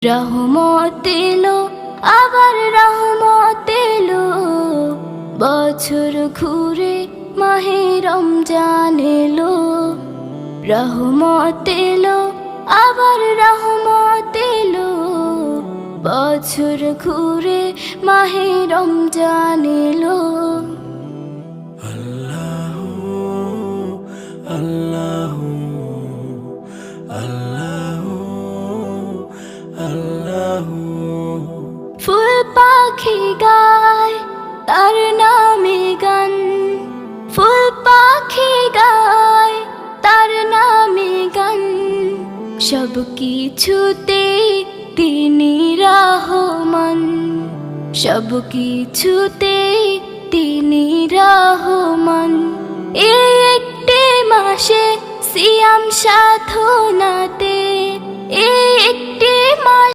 রহমত এলো, আবার রহমত এলো, বছর ঘুরে মাহে রমজান এলো। রহমত এলো, আবার রহমত এলো, বছর ঘুরে মাহে রমজান এলো। আল্লাহু আল্লাহু আল্লাহু আল্লাহু। ফুল পাখি গায় তার নামে গান, ফুল পাখি গায় তার নামে গান, সব কিছুতে তিনি রহমান, সব কিছুতে তিনি রহমান। এই একটি মাসে সিয়াম সাধনাতে, এই একটি মাস